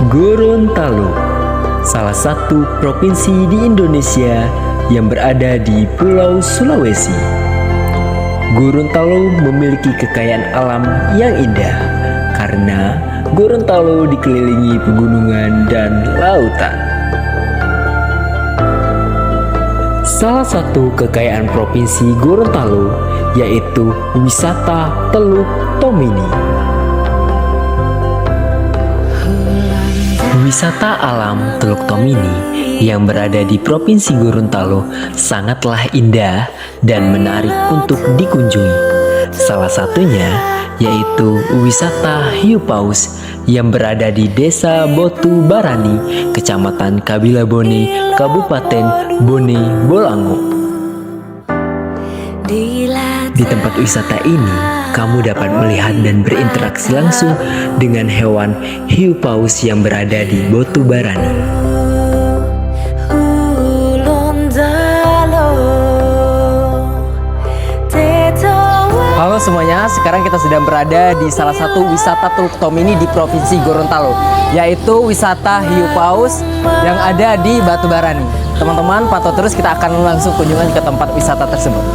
Gorontalo, salah satu provinsi di Indonesia yang berada di Pulau Sulawesi. Gorontalo memiliki kekayaan alam yang indah karena Gorontalo dikelilingi pegunungan dan lautan. Salah satu kekayaan provinsi Gorontalo yaitu wisata Teluk Tomini. Wisata alam Teluk Tomini yang berada di Provinsi Gorontalo sangatlah indah dan menarik untuk dikunjungi. Salah satunya yaitu wisata hiu paus yang berada di Desa Botu Barani, Kecamatan Kabilabone, Kabupaten Bone Bolango. Di tempat wisata ini, kamu dapat melihat dan berinteraksi langsung dengan hewan hiu paus yang berada di Botu Barani. Halo semuanya, sekarang kita sedang berada di salah satu wisata Teluk Tomini di Provinsi Gorontalo, yaitu wisata hiu paus yang ada di Batu Barani. Teman-teman, pantau terus, kita akan langsung kunjungan ke tempat wisata tersebut.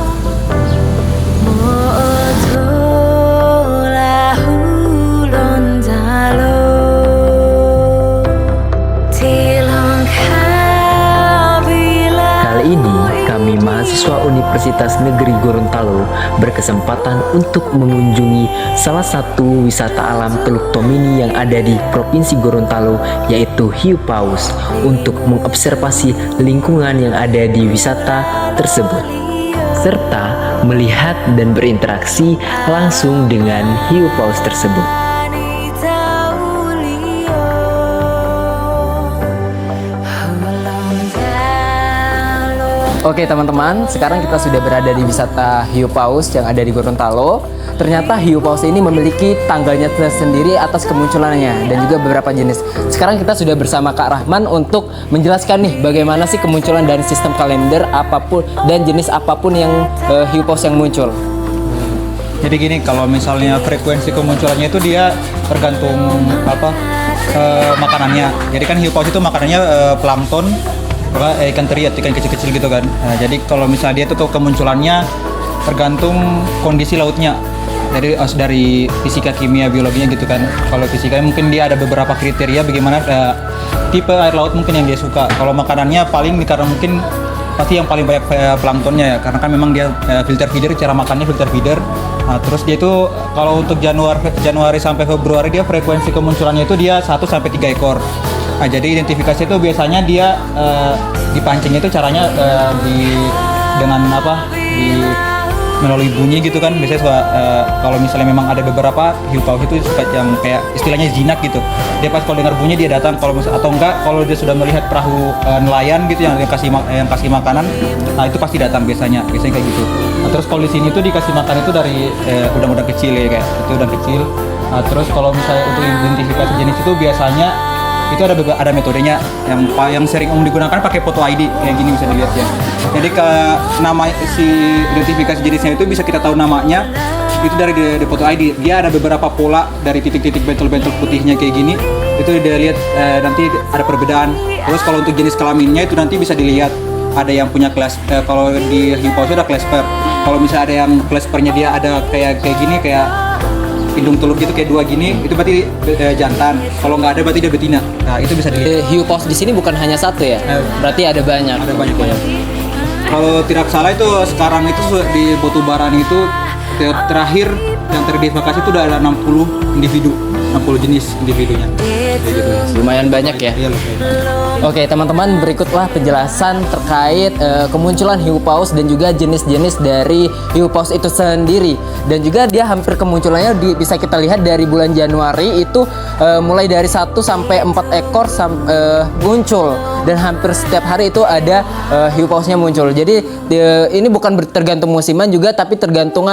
Mahasiswa Universitas Negeri Gorontalo berkesempatan untuk mengunjungi salah satu wisata alam Teluk Tomini yang ada di Provinsi Gorontalo, yaitu hiu paus, untuk mengobservasi lingkungan yang ada di wisata tersebut serta melihat dan berinteraksi langsung dengan hiu paus tersebut. Oke teman-teman, sekarang kita sudah berada di wisata hiu paus yang ada di Gorontalo. Ternyata hiu paus ini memiliki tanggalnya tersendiri atas kemunculannya dan juga beberapa jenis. Sekarang kita sudah bersama Kak Rahman untuk menjelaskan nih bagaimana sih kemunculan dari sistem kalender apapun dan jenis apapun yang hiu paus yang muncul. Jadi gini, kalau misalnya frekuensi kemunculannya itu dia tergantung makanannya. Jadi kan hiu paus itu makanannya plankton, ikan teri, ikan kecil-kecil gitu kan. Nah, jadi kalau misalnya dia tuh kemunculannya tergantung kondisi lautnya. Jadi dari fisika, kimia, biologinya gitu kan. Kalau fisika mungkin dia ada beberapa kriteria bagaimana tipe air laut mungkin yang dia suka. Kalau makanannya paling karena mungkin pasti yang paling banyak planktonnya ya, karena kan memang dia filter feeder, cara makannya filter feeder. Nah, terus dia itu kalau untuk Januari sampai Februari dia frekuensi kemunculannya itu dia 1 sampai 3 ekor. Nah, jadi identifikasi itu biasanya dia dipancingnya itu caranya melalui bunyi gitu kan. Biasanya kalau misalnya memang ada beberapa hiu paus itu suka yang kayak istilahnya jinak gitu. Dia pas kalau dengar bunyi dia datang, kalau atau enggak kalau dia sudah melihat perahu nelayan gitu yang kasih makanan, nah itu pasti datang biasanya kayak gitu. Nah, terus kalau di sini tuh dikasih makan itu dari udang-udang kecil ya, kayak itu udang kecil. Nah, terus kalau misalnya untuk identifikasi jenis itu biasanya itu ada metodenya yang sering digunakan pakai foto ID kayak gini, bisa dilihat ya. Jadi nama si identifikasi jenisnya itu bisa kita tahu namanya itu dari foto ID. Dia ada beberapa pola dari titik-titik bentul-bentul putihnya kayak gini. Itu dia lihat nanti ada perbedaan. Terus kalau untuk jenis kelaminnya itu nanti bisa dilihat ada yang punya kalau di hiu paus ada clasper. Kalau misalnya ada yang claspernya dia ada kayak gini, kayak hidung teluk gitu kayak 2 gini, itu berarti jantan. Kalau nggak ada berarti dia betina. Nah, itu bisa dilihat. Hiu paus di sini bukan hanya satu ya? Berarti ada banyak. Ada banyak. Kalau tidak salah itu sekarang itu di Botu Barani itu terakhir yang teridentifikasi itu udah ada 60 jenis individunya. Lumayan banyak ya? Iya, Oke teman-teman, berikutlah penjelasan terkait kemunculan hiu paus dan juga jenis-jenis dari hiu paus itu sendiri. Dan juga dia hampir kemunculannya bisa kita lihat dari bulan Januari itu mulai dari 1 sampai 4 ekor muncul. Dan hampir setiap hari itu ada hiu pausnya muncul. Jadi ini bukan tergantung musiman juga, tapi tergantung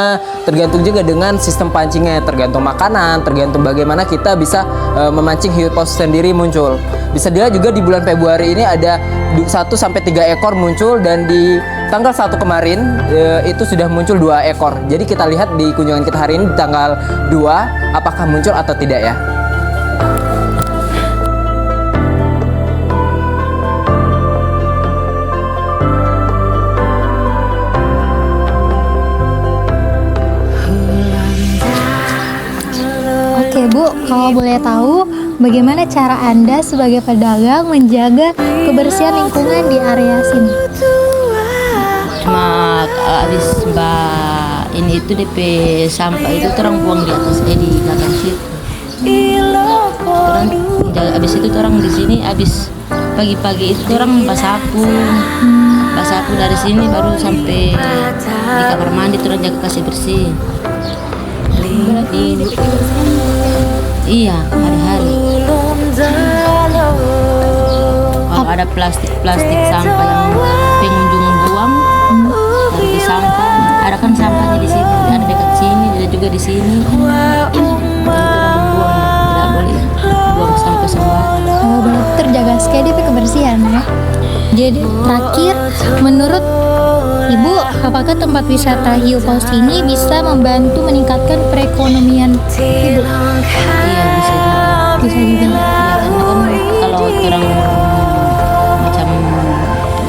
juga dengan sistem pancingnya, tergantung makanan, tergantung bagaimana kita bisa memancing hiu paus sendiri muncul. Bisa dilihat juga di bulan Februari ini ada 1 sampai 3 ekor muncul, dan di tanggal 1 kemarin itu sudah muncul 2 ekor. Jadi kita lihat di kunjungan kita hari ini di tanggal 2 apakah muncul atau tidak ya. Oke Bu, kalau boleh tahu bagaimana cara Anda sebagai pedagang menjaga kebersihan lingkungan di area sini? Cuma habis mbak ini itu DP sampah itu orang buang di atas di belakang situ. Orang habis itu orang di sini habis pagi-pagi itu orang basapu dari sini baru sampai di kamar mandi terus jaga kasih bersih. Berarti DP kebersihan Iya, hari-hari. Kalau ada plastik sampah yang pengunjung buang, dari sampah. Ada kan sampahnya di sini, ada dekat sini, ada juga di sini. Dan itu orang buang, tidak boleh buang sampah sembarangan. Oh, berarti terjaga sekali DP kebersihan ya. Jadi terakhir, menurut Ibu, apakah tempat wisata hiu paus ini bisa membantu meningkatkan perekonomian Ibu? Iya, bisa juga. Bisa juga. Ya, karena kan kalau orang macam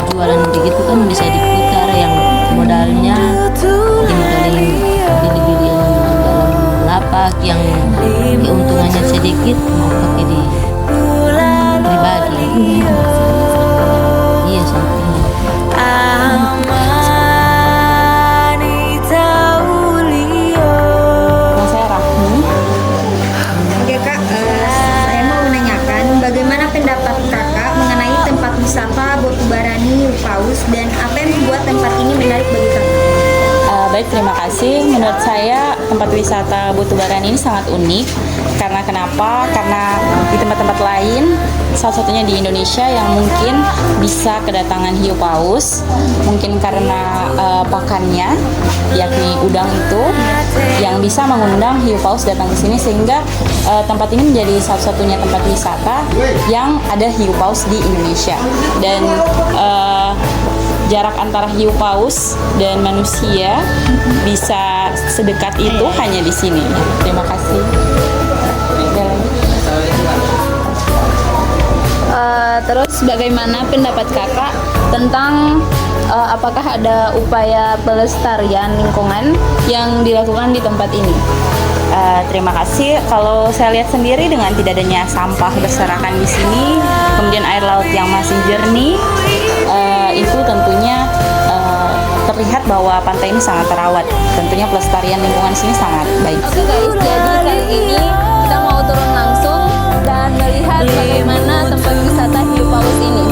jualan begitu kan bisa diputar yang modalnya dimodalin beli-beli yang dalam lapak yang keuntungannya sedikit mau pakai di pribadi. Iya, seperti itu. Saya Rahmi. Oke Kak, saya mau menanyakan bagaimana pendapat Kakak mengenai tempat wisata Botubarani Hiu Paus dan apa yang membuat tempat ini menarik bagi Kakak? Baik, terima kasih. Menurut saya tempat wisata Botubarani ini sangat unik. Karena kenapa? Karena di tempat-tempat lain, salah satunya di Indonesia yang mungkin bisa kedatangan hiu paus, mungkin karena pakannya, yakni udang itu, yang bisa mengundang hiu paus datang ke sini sehingga tempat ini menjadi satu-satunya tempat wisata yang ada hiu paus di Indonesia. Dan jarak antara hiu paus dan manusia bisa sedekat itu hanya di sini. Terima kasih. Terus bagaimana pendapat kakak tentang apakah ada upaya pelestarian lingkungan yang dilakukan di tempat ini? Terima kasih. Kalau saya lihat sendiri dengan tidak adanya sampah berserakan di sini, kemudian air laut yang masih jernih, itu tentunya terlihat bahwa pantai ini sangat terawat. Tentunya pelestarian lingkungan sini sangat baik. Oke guys, jadi kali ini kita mau turun langsung dan melihat bagaimana tempat wisata hiu paus ini.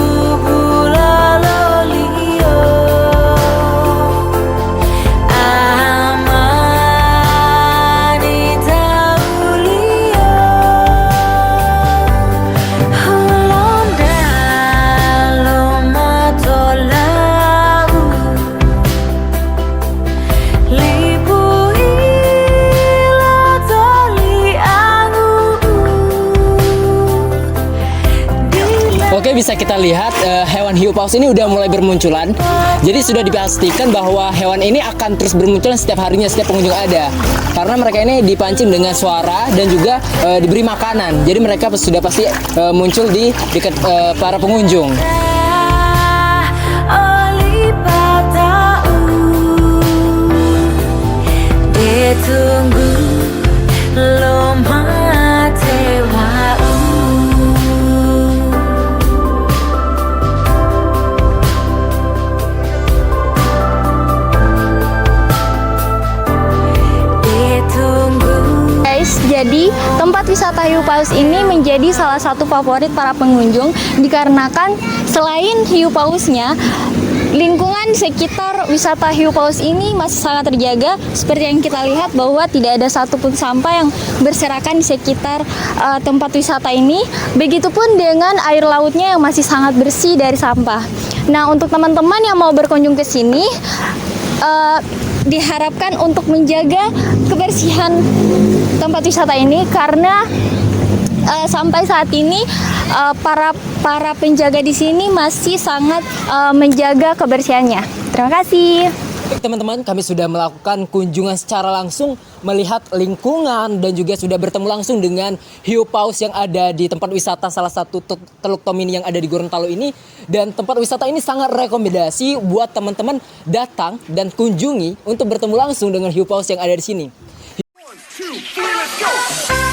Oke, bisa kita lihat hewan hiu paus ini udah mulai bermunculan. Jadi sudah dipastikan bahwa hewan ini akan terus bermunculan setiap harinya, setiap pengunjung ada. Karena mereka ini dipancing dengan suara dan juga diberi makanan. Jadi mereka sudah pasti muncul di dekat para pengunjung. Jadi tempat wisata hiu paus ini menjadi salah satu favorit para pengunjung dikarenakan selain hiu pausnya, lingkungan sekitar wisata hiu paus ini masih sangat terjaga. Seperti yang kita lihat bahwa tidak ada satupun sampah yang berserakan di sekitar tempat wisata ini. Begitupun dengan air lautnya yang masih sangat bersih dari sampah. Nah, untuk teman-teman yang mau berkunjung ke sini, diharapkan untuk menjaga kebersihan tempat wisata ini karena sampai saat ini para penjaga di sini masih sangat menjaga kebersihannya. Terima kasih. Baik teman-teman, kami sudah melakukan kunjungan secara langsung melihat lingkungan dan juga sudah bertemu langsung dengan hiu paus yang ada di tempat wisata salah satu Teluk Tomini yang ada di Gorontalo ini. Dan tempat wisata ini sangat rekomendasi buat teman-teman datang dan kunjungi untuk bertemu langsung dengan hiu paus yang ada di sini. 1, 2, 3, let's go!